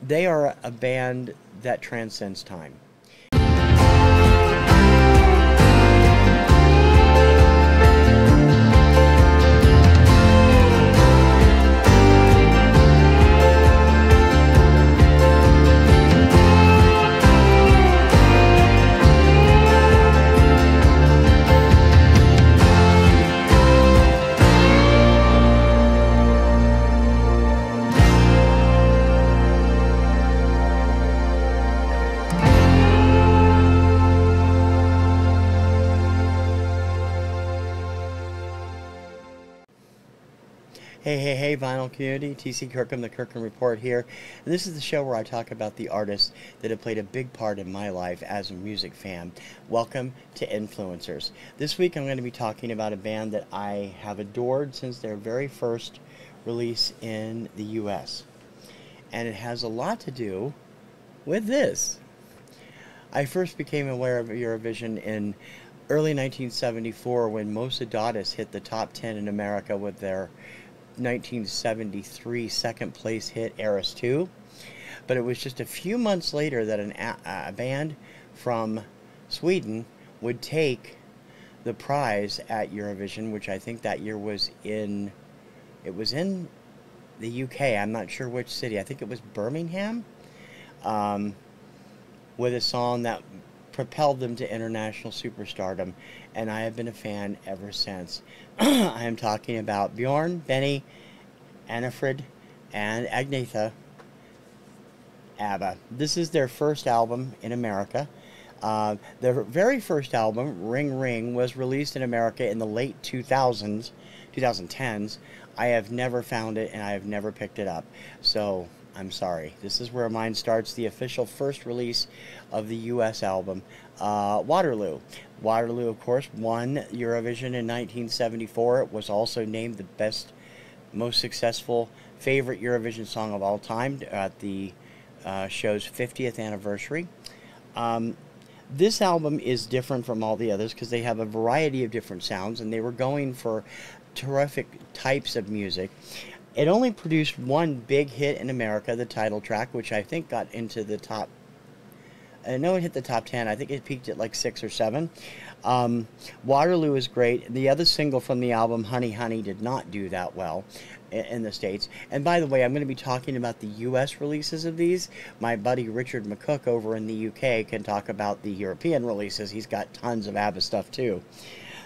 They are a band that transcends time. Hey, vinyl community, TC Kirkham, the Kirkham Report here. And this is the show where I talk about the artists that have played a big part in my life as a music fan. Welcome to Influencers. This week I'm going to be talking about a band that I have adored since their very first release in the US. And it has a lot to do with this. I first became aware of Eurovision in early 1974 when Mos Dada's hit the top 10 in America with their 1973 second place hit Eras 2, but it was just a few months later that a band from Sweden would take the prize at Eurovision, which I think that year was in the UK. I'm not sure which city. I think it was Birmingham, with a song that propelled them to international superstardom, and I have been a fan ever since. I am talking about Bjorn, Benny, Anni-Frid, and Agnetha, ABBA. This is their first album in America. Their very first album, Ring Ring, was released in America in the late 2010s. I have never found it, and I have never picked it up. So I'm sorry. This is where mine starts, the official first release of the U.S. album, Waterloo. Waterloo, of course, won Eurovision in 1974. It was also named the best, most successful, favorite Eurovision song of all time at the show's 50th anniversary. This album is different from all the others because they have a variety of different sounds, and they were going for terrific types of music. It only produced one big hit in America, the title track, which I think got into the top. I know it hit the top 10. I think it peaked at like 6 or 7. Waterloo is great. The other single from the album, Honey Honey, did not do that well in the States. And by the way, I'm going to be talking about the U.S. releases of these. My buddy Richard McCook over in the U.K. can talk about the European releases. He's got tons of ABBA stuff too.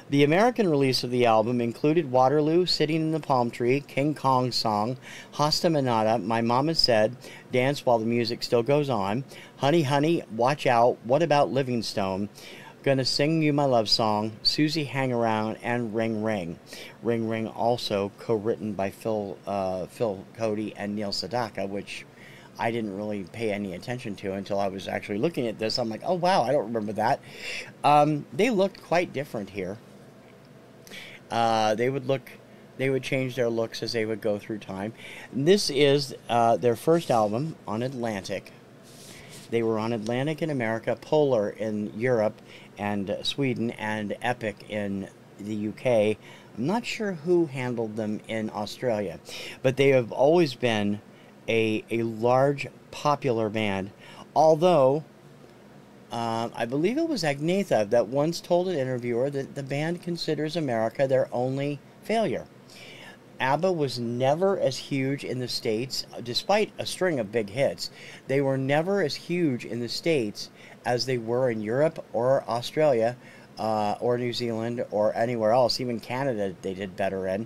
The American release of the album included Waterloo, Sitting in the Palm Tree, King Kong's Song, Hasta Manada, My Mama Said, Dance While the Music Still Goes On, Honey Honey, Watch Out, What About Livingstone, Gonna Sing You My Love Song, Susie Hang Around, and Ring Ring. Ring Ring also co-written by Phil Cody and Neil Sedaka, which I didn't really pay any attention to until I was actually looking at this. I'm like, oh wow, I don't remember that. They looked quite different here. They would change their looks as they would go through time. This is their first album on Atlantic. They were on Atlantic in America, Polar in Europe and Sweden, and Epic in the UK. I'm not sure who handled them in Australia, but they have always been a large, popular band, although I believe it was Agnetha that once told an interviewer that the band considers America their only failure. ABBA was never as huge in the States, despite a string of big hits. They were never as huge in the States as they were in Europe or Australia or New Zealand or anywhere else. Even Canada they did better in.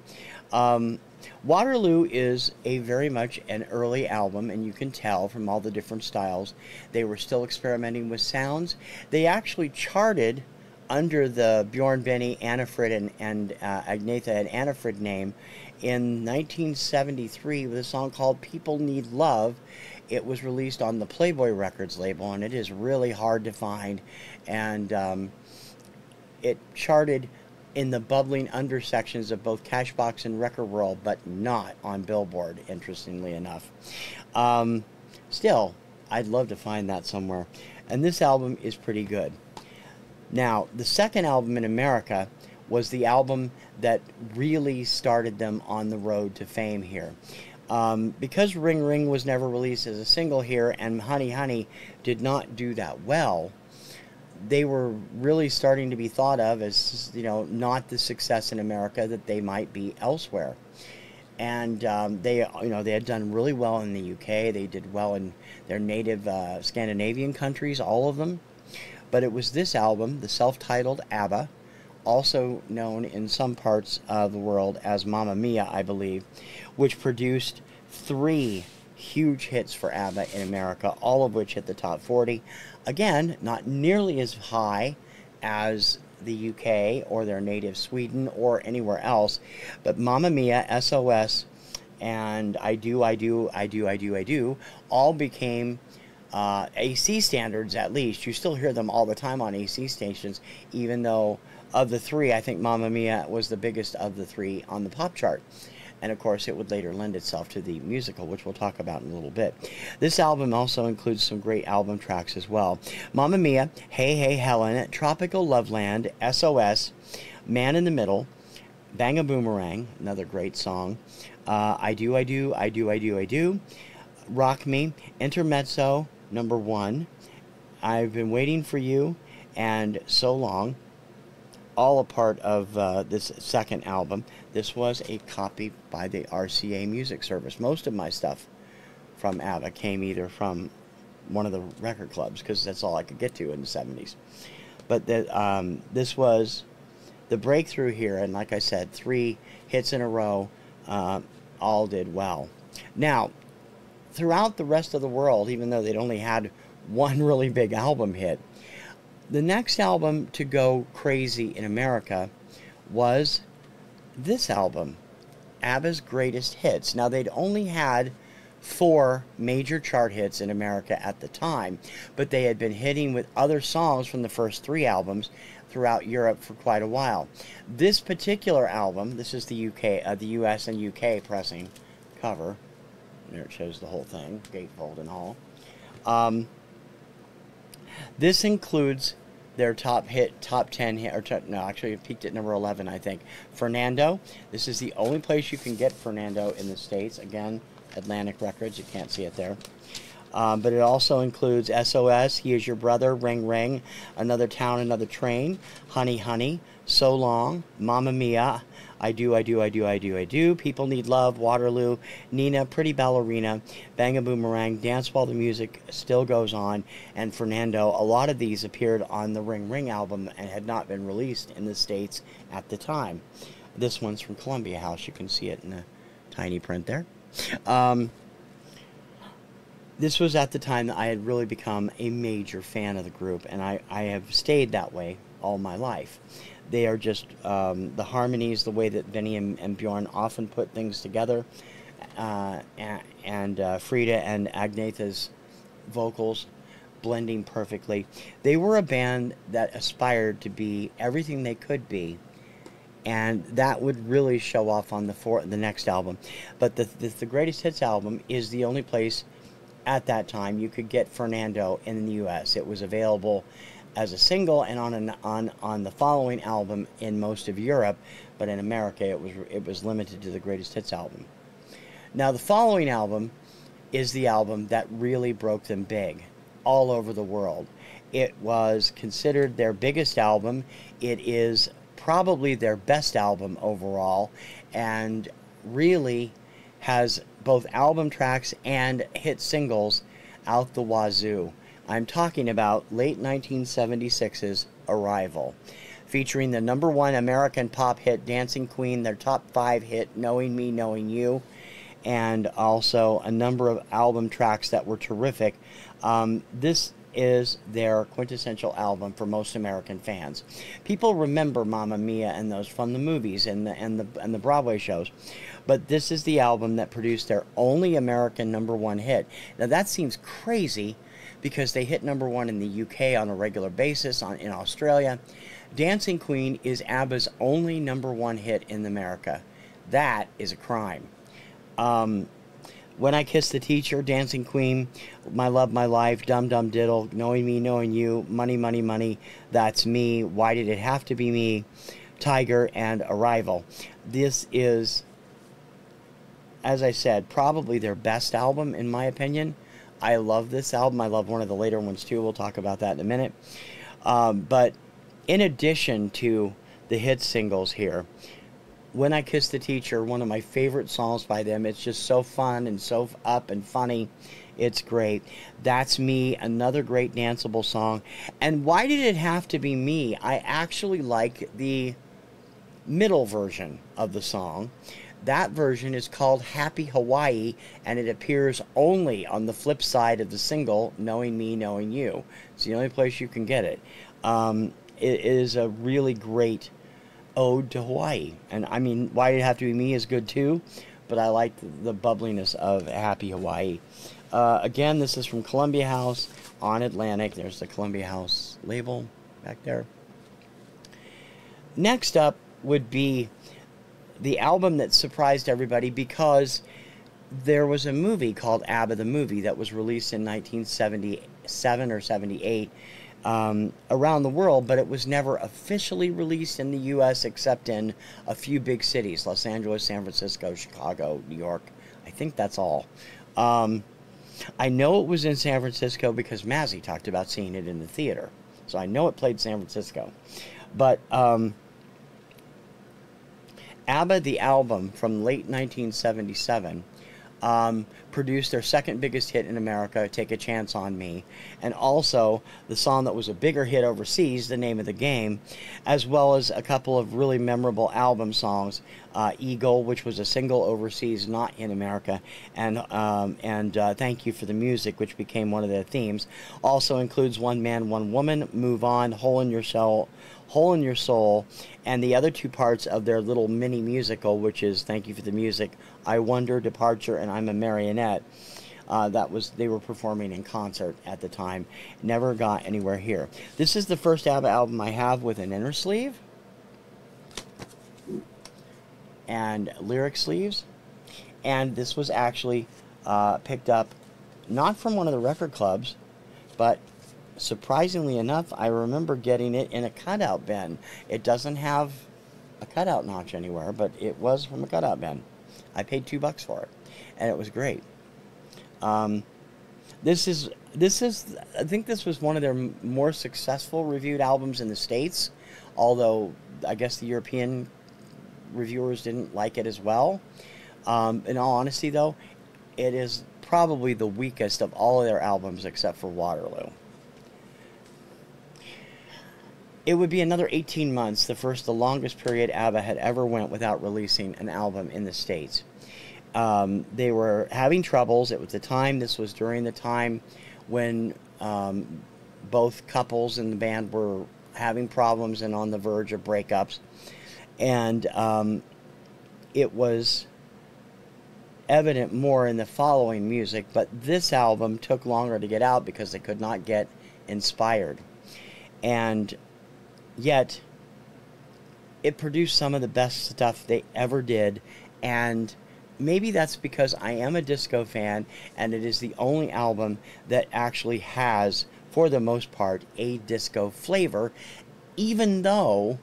Waterloo is a very much an early album, and you can tell from all the different styles. They were still experimenting with sounds. They actually charted under the Bjorn, Benny, Anni-Frid, and Agnetha and Anni-Frid name in 1973 with a song called People Need Love. It was released on the Playboy Records label, and it is really hard to find. And it charted in the bubbling undersections of both Cashbox and Record World, but not on Billboard, interestingly enough. Still, I'd love to find that somewhere. And this album is pretty good. Now, the second album in America was the album that really started them on the road to fame here. Because Ring Ring was never released as a single here, and Honey Honey did not do that well, they were really starting to be thought of as, you know, not the success in America that they might be elsewhere. And they, you know, they had done really well in the UK. They did well in their native Scandinavian countries, all of them. But it was this album, the self-titled ABBA, also known in some parts of the world as Mamma Mia, I believe, which produced 3 huge hits for ABBA in America, all of which hit the top 40. Again, not nearly as high as the UK or their native Sweden or anywhere else, but Mamma Mia, SOS, and I Do, I Do, I Do, I Do, I Do all became AC standards. At least you still hear them all the time on AC stations, even though of the 3, I think Mamma Mia was the biggest of the 3 on the pop chart. And of course, it would later lend itself to the musical, which we'll talk about in a little bit. This album also includes some great album tracks as well. Mamma Mia, Hey Hey Helen, Tropical Loveland, SOS, Man in the Middle, Bang a Boomerang, another great song, I Do, I Do, I Do, I Do, I Do, Rock Me, Intermezzo, number 1, I've Been Waiting for You, and So Long, all a part of this second album. This was a copy by the RCA Music Service. Most of my stuff from ABBA came either from one of the record clubs, because that's all I could get to in the 70s. But this was the breakthrough here, and like I said, 3 hits in a row, all did well. Now, throughout the rest of the world, even though they'd only had one really big album hit, the next album to go crazy in America was this album, ABBA's Greatest Hits. Now, they'd only had 4 major chart hits in America at the time, but they had been hitting with other songs from the first 3 albums throughout Europe for quite a while. This particular album, this is the UK, the US and UK pressing cover. There it shows the whole thing, gatefold and all. This includes their top 10 hit, or no, actually it peaked at number 11, I think. Fernando. This is the only place you can get Fernando in the States. Again, Atlantic Records. You can't see it there. But it also includes SOS, He Is Your Brother, Ring Ring, Another Town, Another Train, Honey Honey, So Long, Mamma Mia, I Do, I Do, I Do, I Do, I Do, People Need Love, Waterloo, Nina, Pretty Ballerina, Bang a Boomerang, Dance While the Music Still Goes On, and Fernando. A lot of these appeared on the Ring Ring album and had not been released in the States at the time. This one's from Columbia House. You can see it in the tiny print there. This was at the time that I had really become a major fan of the group, and I have stayed that way all my life. They are just, the harmonies, the way that Vinny and Bjorn often put things together, and Frida and Agnetha's vocals blending perfectly. They were a band that aspired to be everything they could be, and that would really show off on the next album. But the Greatest Hits album is the only place at that time you could get Fernando in the US. It was available as a single and on the following album in most of Europe, but in America it was limited to the Greatest Hits album. Now, the following album is the album that really broke them big all over the world. It was considered their biggest album. It is probably their best album overall, and really has both album tracks and hit singles out the wazoo. I'm talking about late 1976's Arrival, featuring the #1 American pop hit Dancing Queen, their top 5 hit Knowing Me, Knowing You, and also a number of album tracks that were terrific. This is their quintessential album for most American fans. People remember Mamma Mia and those from the movies and the Broadway shows, but this is the album that produced their only American #1 hit. Now, that seems crazy because they hit #1 in the UK on a regular basis, in Australia. Dancing Queen is ABBA's only #1 hit in America. That is a crime. When I Kissed the Teacher, Dancing Queen, My Love, My Life, Dum Dum Diddle, Knowing Me, Knowing You, Money, Money, Money, That's Me, Why Did It Have to Be Me, Tiger, and Arrival. This is as I said, probably their best album in my opinion. I love this album. I love one of the later ones too. We'll talk about that in a minute. But in addition to the hit singles here, When I Kissed the Teacher, one of my favorite songs by them. It's just so fun and so up and funny. It's great. That's Me, another great danceable song. And why did it have to be me? I actually like the middle version of the song. That version is called Happy Hawaii, and it appears only on the flip side of the single, Knowing Me, Knowing You. It's the only place you can get it. It is a really great ode to Hawaii. And I mean, Why Did It Have to Be Me is good too, but I like the bubbliness of Happy Hawaii. Again, this is from Columbia House on Atlantic. There's the Columbia House label back there. Next up would be the album that surprised everybody, because there was a movie called ABBA the Movie that was released in 1977 or 78 around the world, but it was never officially released in the U.S. except in a few big cities: Los Angeles, San Francisco, Chicago, New York. I think that's all. I know it was in San Francisco because Mazzy talked about seeing it in the theater, so I know it played San Francisco. But ABBA, the album from late 1977, produced their second biggest hit in America, Take a Chance on Me, and also the song that was a bigger hit overseas, The Name of the Game, as well as a couple of really memorable album songs, Eagle, which was a single overseas, not in America, and Thank You for the Music, which became one of their themes. Also includes One Man, One Woman, Move On, Hole in Your Soul, and the other two parts of their little mini musical, which is Thank You for the Music, I Wonder, Departure, and I'm a Marionette. They were performing in concert at the time. Never got anywhere here. This is the first ABBA album I have with an inner sleeve and lyric sleeves, and this was actually picked up not from one of the record clubs, but surprisingly enough, I remember getting it in a cutout bin. It doesn't have a cutout notch anywhere, but it was from a cutout bin. I paid $2 for it, and it was great. This is I think this was one of their more successful reviewed albums in the States, although I guess the European reviewers didn't like it as well. In all honesty, though, it is probably the weakest of all of their albums except for Waterloo. It would be another 18 months, the longest period ABBA had ever went without releasing an album in the States. They were having troubles. This was during the time when both couples in the band were having problems and on the verge of breakups. And it was evident more in the following music, but this album took longer to get out because they could not get inspired. And yet, it produced some of the best stuff they ever did, and maybe that's because I am a disco fan, and it is the only album that actually has, for the most part, a disco flavor, even though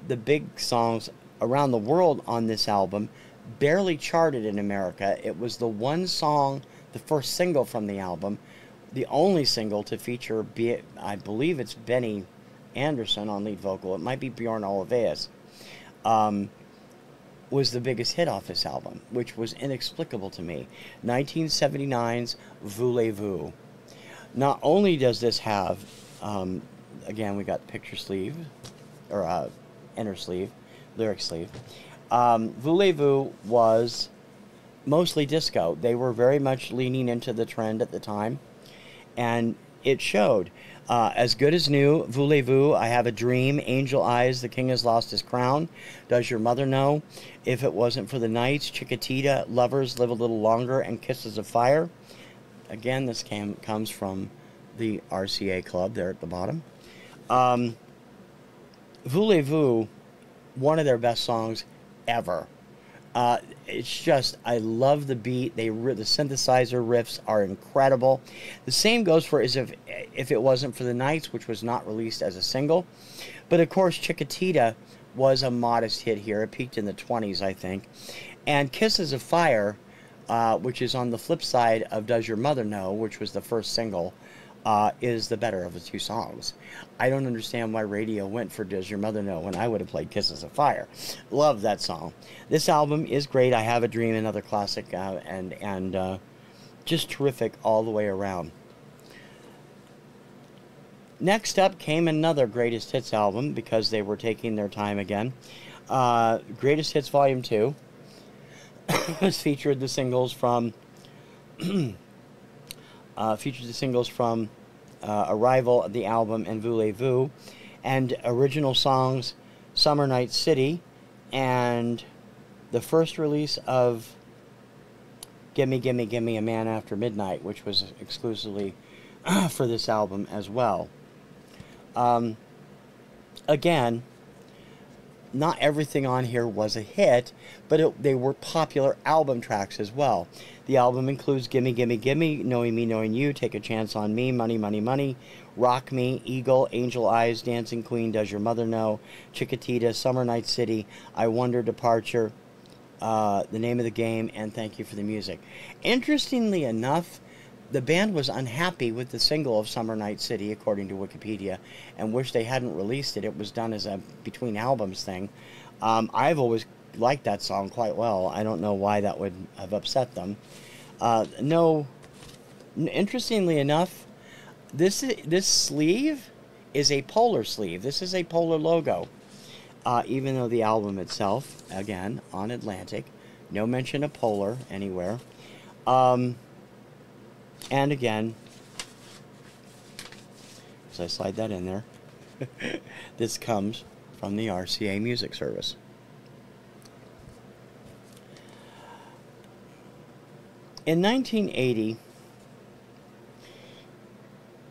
the big songs around the world on this album barely charted in America. It was the one song, the first single from the album, the only single to feature, I believe it's Benny Anderson on lead vocal, it might be Bjorn Oliveus, was the biggest hit off this album, which was inexplicable to me. 1979's Voulez-Vous. Not only does this have, again, we got picture sleeve, or inner sleeve, lyric sleeve. Voulez-Vous was mostly disco. They were very much leaning into the trend at the time, and it showed. As Good as New, Voulez-Vous, I Have a Dream, Angel Eyes, The King Has Lost His Crown, Does Your Mother Know, If It Wasn't for the Nights, Chiquitita, Lovers, Live a Little Longer, and Kisses of Fire. Again, this comes from the RCA Club there at the bottom. Voulez-Vous, one of their best songs ever. It's just, I love the beat. The synthesizer riffs are incredible. The same goes for As If It Wasn't for the Nights, which was not released as a single. But of course, Chiquitita was a modest hit here. It peaked in the 20s, I think. And Kisses of Fire, which is on the flip side of Does Your Mother Know, which was the first single, is the better of the two songs. I don't understand why radio went for Does Your Mother Know when I would have played Kisses of Fire. Love that song. This album is great. I Have a Dream, another classic, and just terrific all the way around. Next up came another Greatest Hits album, because they were taking their time again. Greatest Hits Volume 2 was featured the singles from Arrival, the album, and Voulez-Vous, and original songs Summer Night City, and the first release of Gimme Gimme Gimme a Man After Midnight, which was exclusively for this album as well. Again, not everything on here was a hit, but they were popular album tracks as well. The album includes Gimme Gimme Gimme, Knowing Me Knowing You, Take a Chance on Me, Money Money Money, Rock Me, Eagle, Angel Eyes, Dancing Queen, Does Your Mother Know, Chiquitita, Summer Night City, I Wonder, Departure, The Name of the Game, and Thank You for the Music. Interestingly enough, the band was unhappy with the single of Summer Night City, according to Wikipedia, and wished they hadn't released it. It was done as a between albums thing. I've always liked that song quite well. I don't know why that would have upset them. Interestingly enough, this sleeve is a Polar sleeve. This is a Polar logo. Even though the album itself, again, on Atlantic, no mention of Polar anywhere. And again, as I slide that in there, this comes from the RCA Music Service. In 1980,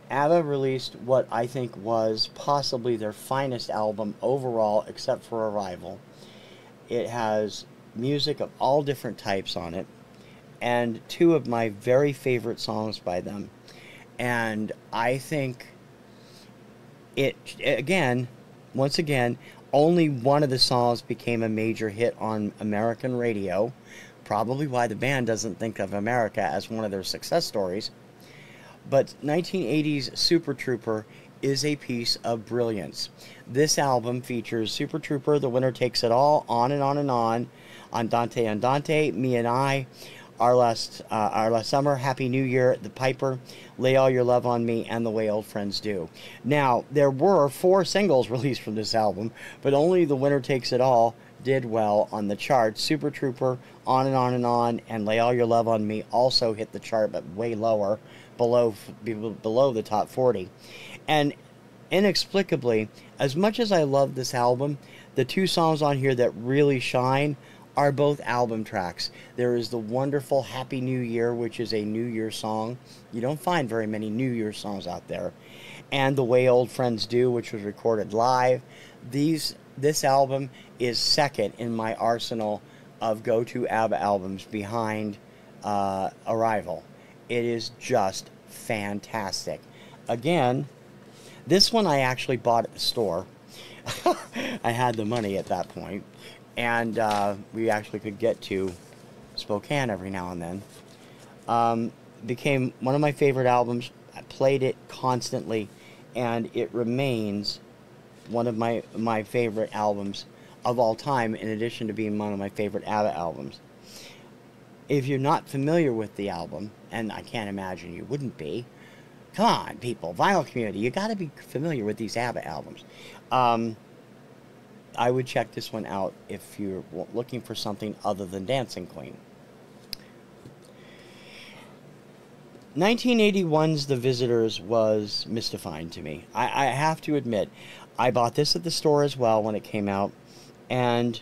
ABBA released what I think was possibly their finest album overall, except for Arrival. It has music of all different types on it, and two of my very favorite songs by them. And I think once again, only one of the songs became a major hit on American radio, probably why the band doesn't think of America as one of their success stories. But 1980's Super Trooper is a piece of brilliance. This album features Super Trooper, The Winner Takes It All, On and On and On, Andante Andante, Me and I, Our Last Summer, Happy New Year, The Piper, Lay All Your Love on Me, and The Way Old Friends Do. Now, there were 4 singles released from this album, but only The Winner Takes It All did well on the charts. Super Trooper, On and On and On, and Lay All Your Love on Me also hit the chart, but way lower, below the top 40. And inexplicably, as much as I love this album, the 2 songs on here that really shine are both album tracks. There is the wonderful Happy New Year, which is a New Year song. You don't find very many New Year songs out there. And The Way Old Friends Do, which was recorded live. This album is second in my arsenal of go-to ABBA albums behind Arrival. It is just fantastic. Again, this one I actually bought at the store. I had the money at that point. And we actually could get to Spokane every now and then. Became one of my favorite albums. I played it constantly, and it remains one of my favorite albums of all time, in addition to being one of my favorite ABBA albums. If you're not familiar with the album, and I can't imagine you wouldn't be, come on, people, vinyl community, you got to be familiar with these ABBA albums. I would check this one out if you're looking for something other than Dancing Queen. 1981's The Visitors was mystifying to me. I have to admit, I bought this at the store as well when it came out, and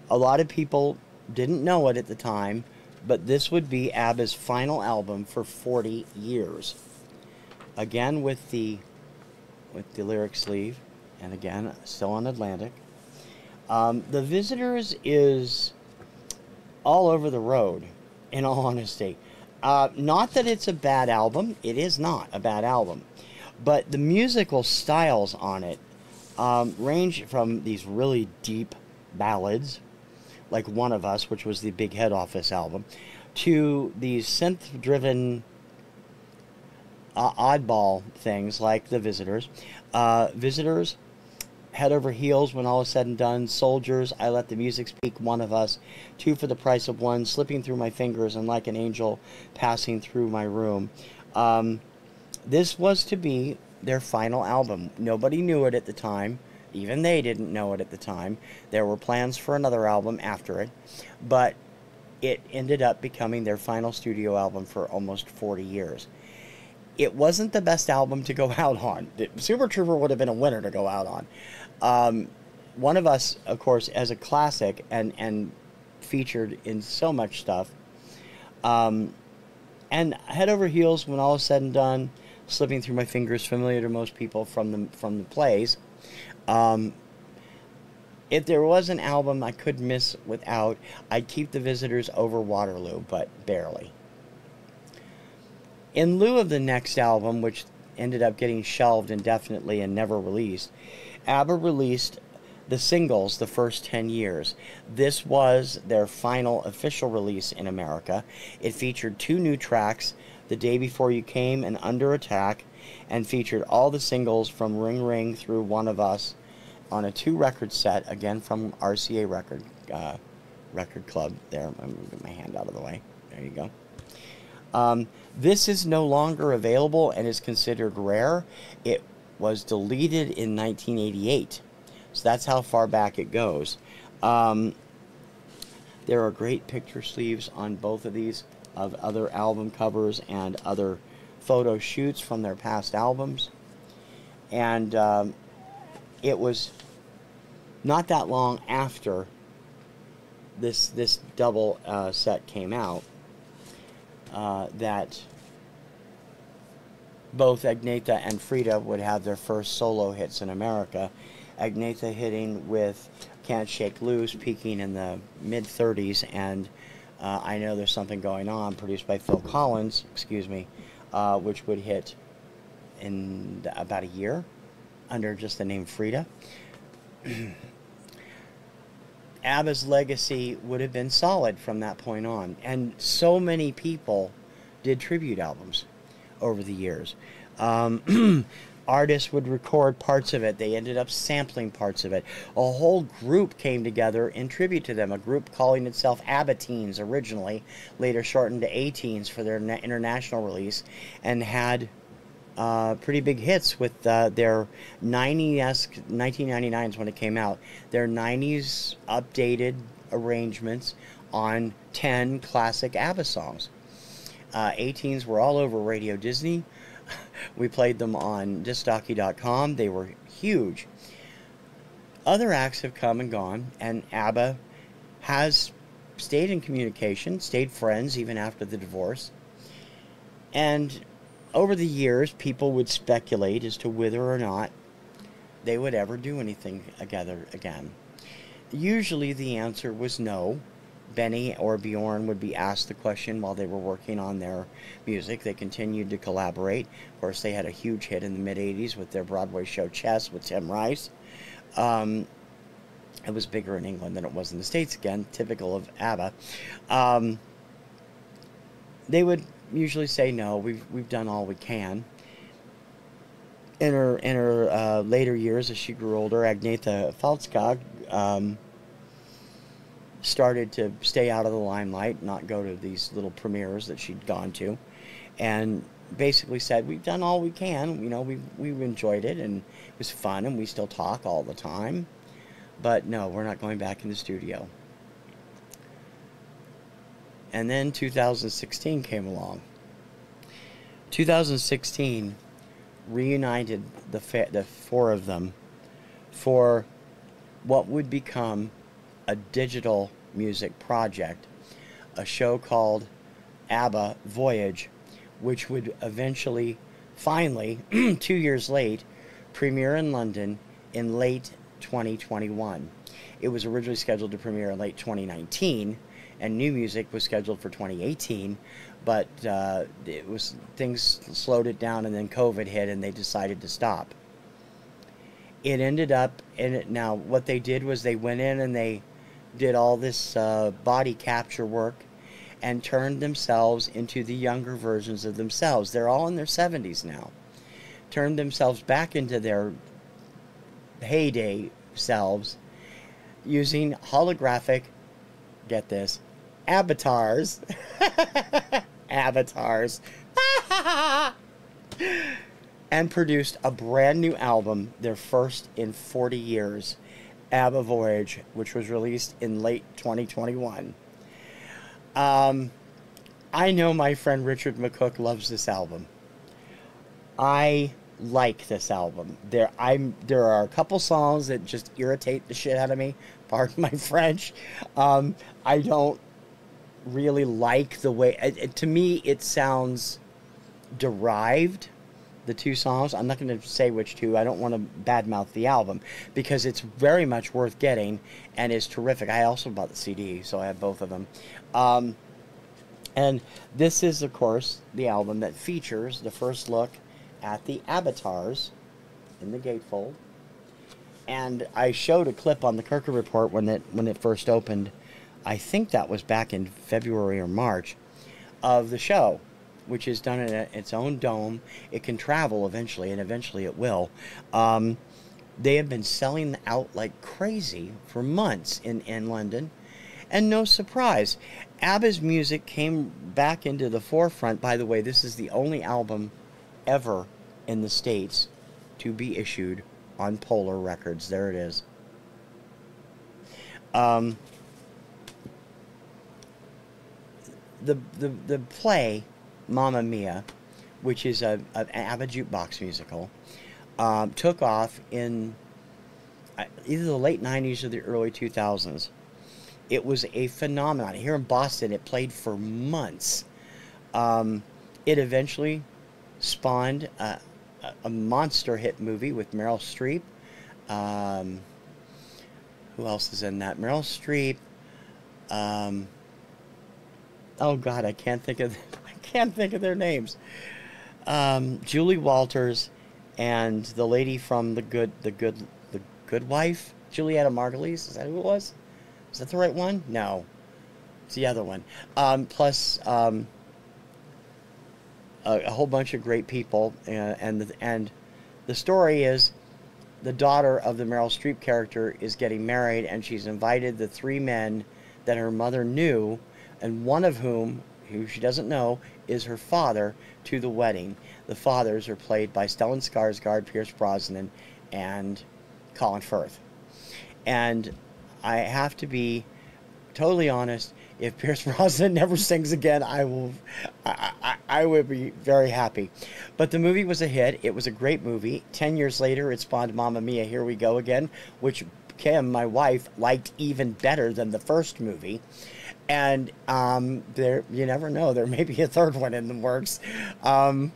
a lot of people didn't know it at the time, but this would be ABBA's final album for 40 years. Again with the lyric sleeve. And again, still on Atlantic. The Visitors is all over the road, in all honesty. Not that it's a bad album. It is not a bad album. But the musical styles on it range from these really deep ballads like One of Us, which was the big head office album, to these synth-driven oddball things like The Visitors. Visitors, Head Over Heels, When All Is Said and Done, Soldiers, I Let the Music Speak, One of Us, Two for the Price of One, Slipping Through My Fingers, and Like an Angel Passing Through My Room. This was to be their final album. Nobody knew it at the time. Even they didn't know it at the time. There were plans for another album after it, but it ended up becoming their final studio album for almost 40 years. It wasn't the best album to go out on. Super Trooper would have been a winner to go out on. One of Us, of course, as a classic and featured in so much stuff. And Head Over Heels, When All Is Said and Done, Slipping Through My Fingers, familiar to most people from the plays. If there was an album I could miss without, I'd keep The Visitors over Waterloo, but barely. In lieu of the next album, which ended up getting shelved indefinitely and never released, ABBA released the singles the first 10 years. This was their final official release in America. It featured 2 new tracks, The Day Before You Came and Under Attack, and featured all the singles from Ring Ring through One of Us on a 2-record set, again from RCA Record Club. There, I'm going to get my hand out of the way. There you go. This is no longer available and is considered rare. It was deleted in 1988. So that's how far back it goes. There are great picture sleeves on both of these of other album covers and other photo shoots from their past albums. And it was not that long after this double set came out that both Agnetha and Frida would have their first solo hits in America. Agnetha hitting with Can't Shake Loose, peaking in the mid-30s, and I Know There's Something Going On, produced by Phil Collins, which would hit in about a year under just the name Frida. ABBA's legacy would have been solid from that point on, and so many people did tribute albums over the years. Artists would record parts of it. They ended up sampling parts of it. A whole group came together in tribute to them, a group calling itself ABBA Teens originally, later shortened to A-Teens for their international release, and had pretty big hits with their 90-esque, 1999 is when it came out, their 90s updated arrangements on 10 classic ABBA songs. A-Teens were all over Radio Disney. We played them on discjockey.com. They were huge. Other acts have come and gone, and ABBA has stayed in communication, stayed friends even after the divorce. And over the years, people would speculate as to whether or not they would ever do anything together again. Usually the answer was no. Benny or Bjorn would be asked the question while they were working on their music. They continued to collaborate. Of course, they had a huge hit in the mid-'80s with their Broadway show Chess with Tim Rice. It was bigger in England than it was in the States, again, typical of ABBA. They would usually say, no, we've done all we can. In her later years, as she grew older, Agnetha Faltskog started to stay out of the limelight, not go to these little premieres that she'd gone to, and basically said, we've done all we can, we've enjoyed it, and it was fun, and we still talk all the time, but no, we're not going back in the studio. And then 2016 came along. 2016 reunited the 4 of them for what would become a digital music project, a show called ABBA Voyage, which would eventually, finally, 2 years late, premiere in London in late 2021. It was originally scheduled to premiere in late 2019, and new music was scheduled for 2018, but things slowed it down, and then COVID hit, and they decided to stop. It ended up, now what they did was they went in and they did all this body capture work and turned themselves into the younger versions of themselves. They're all in their 70s now. Turned themselves back into their heyday selves using holographic, get this, avatars. Avatars. And produced a brand new album, their first in 40 years, ABBA Voyage, which was released in late 2021. I know my friend Richard McCook loves this album. I like this album. There are a couple songs that just irritate the shit out of me. Pardon my French. I don't really like the way... to me, it sounds derived, the two songs. I'm not going to say which two. I don't want to badmouth the album because it's very much worth getting and is terrific. I also bought the CD, so I have both of them. And this is, of course, the album that features the first look at the avatars in the gatefold. And I showed a clip on the Kirkham Report when it first opened. I think that was back in February or March of the show, which is done in its own dome. It can travel eventually, and eventually it will. They have been selling out like crazy for months in London. And no surprise, ABBA's music came back into the forefront. By the way, this is the only album ever in the States to be issued on Polar Records. There it is. The play Mamma Mia, which is an ABBA jukebox musical, took off in either the late 90s or the early 2000s. It was a phenomenon. Here in Boston, it played for months. It eventually spawned a monster hit movie with Meryl Streep. Who else is in that? Meryl Streep. Oh God, I can't think of their names. Julie Walters and the lady from the Good Wife, Julietta Margulies. Is that who it was? Is that the right one? No, it's the other one. Plus a whole bunch of great people, and the story is the daughter of the Meryl Streep character is getting married, and she's invited the three men that her mother knew, and one of whom, who she doesn't know, is her father, to the wedding. The fathers are played by Stellan Skarsgård, Pierce Brosnan, and Colin Firth. And I have to be totally honest, if Pierce Brosnan never sings again, I would be very happy. But the movie was a hit. It was a great movie. 10 years later, it spawned Mamma Mia, Here We Go Again, which Kim, my wife, liked even better than the first movie. And you never know, there may be a third one in the works. The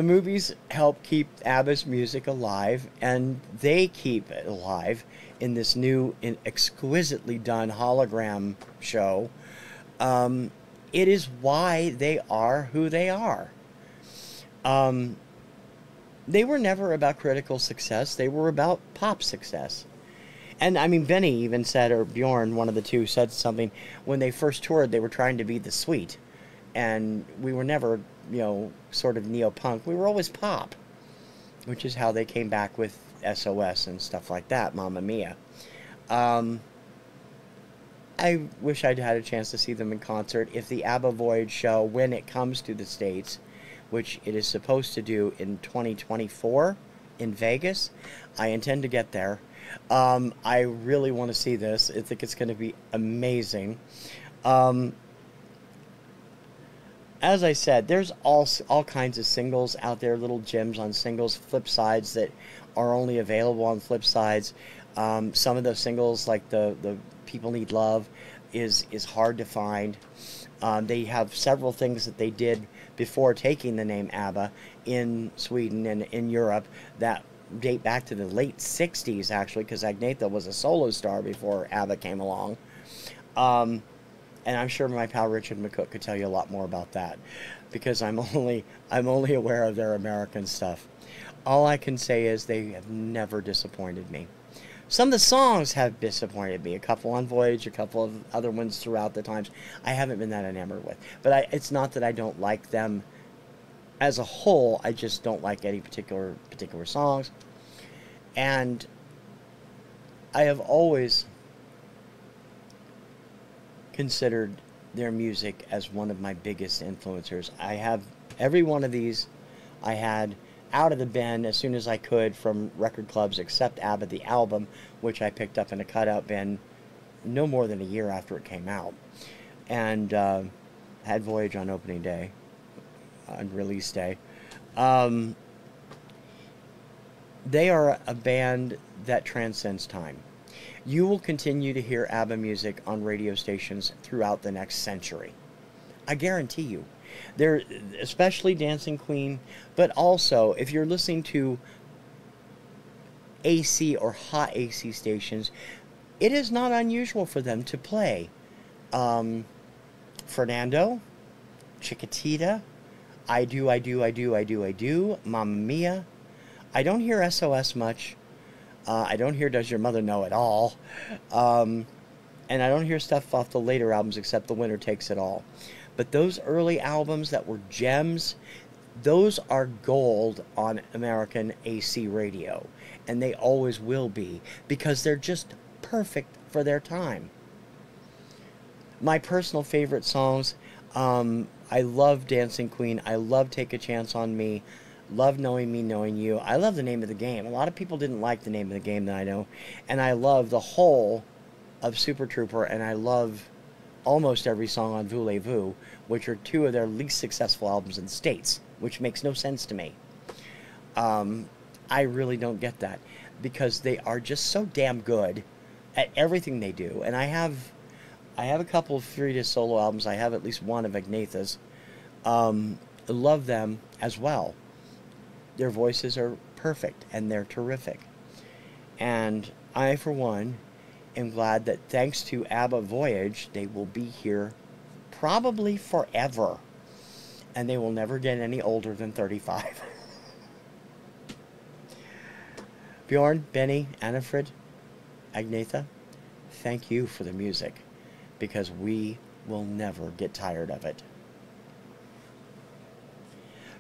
movies help keep ABBA's music alive, and they keep it alive in this new and exquisitely done hologram show. It is why they are who they are. They were never about critical success. They were about pop success. And, I mean, Benny even said, or Bjorn, one of the two, said something. When they first toured, they were trying to be the sweet. And we were never, sort of neo-punk. We were always pop, which is how they came back with SOS and stuff like that, Mamma Mia. I wish I'd had a chance to see them in concert. If the ABBA Voyage show, when it comes to the States, which it is supposed to do in 2024 in Vegas, I intend to get there. I really want to see this. I think it's going to be amazing. As I said, there's all kinds of singles out there, little gems on singles, flip sides that are only available on flip sides. Some of those singles, like the People Need Love, is hard to find. They have several things that they did before taking the name ABBA in Sweden and in Europe that date back to the late 60s, actually, because Agnetha was a solo star before ABBA came along. And I'm sure my pal Richard McCook could tell you a lot more about that, because I'm only aware of their American stuff. All I can say is they have never disappointed me. Some of the songs have disappointed me. A couple on Voyage, a couple of other ones throughout the times I haven't been that enamored with. But it's not that I don't like them as a whole. I just don't like any particular songs. And I have always considered their music as one of my biggest influencers. I have every one of these I had out of the bin as soon as I could from record clubs, except ABBA the album, which I picked up in a cutout bin no more than a year after it came out. And had Voyage on opening day, on release day. They are a band that transcends time. You will continue to hear ABBA music on radio stations throughout the next century. I guarantee you. They're especially Dancing Queen, but also if you're listening to AC or hot AC stations, it is not unusual for them to play Fernando, Chiquitita, I Do, I Do, I Do, I Do, I Do, Mamma Mia. I don't hear SOS much. I don't hear Does Your Mother Know at all. And I don't hear stuff off the later albums except The Winner Takes It All. But those early albums that were gems, those are gold on American AC radio. And they always will be, because they're just perfect for their time. My personal favorite songs, I love Dancing Queen. I love Take a Chance on Me. Love Knowing Me, Knowing You. I love The Name of the Game. A lot of people didn't like The Name of the Game that I know. And I love the whole of Super Trooper, and I love almost every song on Voulez-Vous, which are two of their least successful albums in the States, which makes no sense to me. I really don't get that, because they are just so damn good at everything they do. And I have a couple of Frida solo albums. I have at least one of Agnetha's. Love them as well. Their voices are perfect, and they're terrific. And I, for one, am glad that thanks to ABBA Voyage, they will be here probably forever. And they will never get any older than 35. Bjorn, Benny, Anni-Frid, Agnetha, thank you for the music, because we will never get tired of it.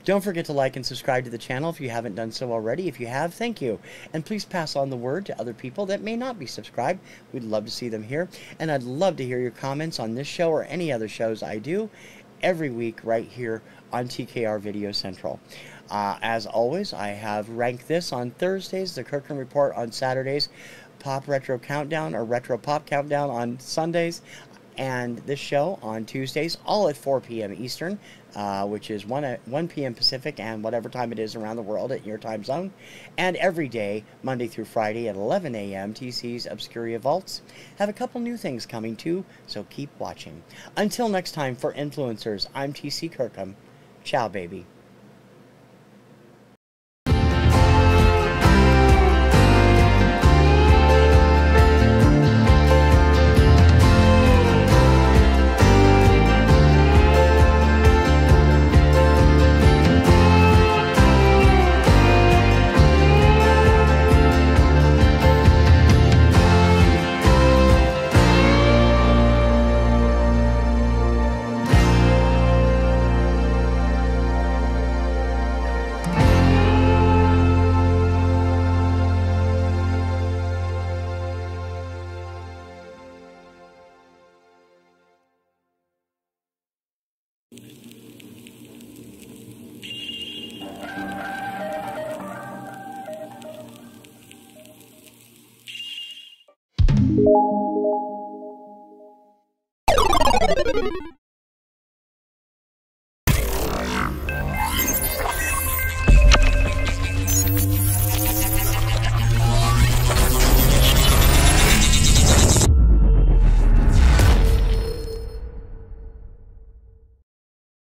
Don't forget to like and subscribe to the channel if you haven't done so already. If you have, thank you. And please pass on the word to other people that may not be subscribed. We'd love to see them here. And I'd love to hear your comments on this show or any other shows I do every week right here on TKR Video Central. As always, I have Rank This on Thursdays, the Kirkham Report on Saturdays, Pop Retro Countdown or Retro Pop Countdown on Sundays, and this show on Tuesdays, all at 4 p.m. Eastern, which is 1 p.m. Pacific, and whatever time it is around the world at your time zone. And every day, Monday through Friday at 11 a.m., TC's Obscuria Vaults have a couple new things coming too, so keep watching. Until next time, for Influencers, I'm TC Kirkham. Ciao, baby.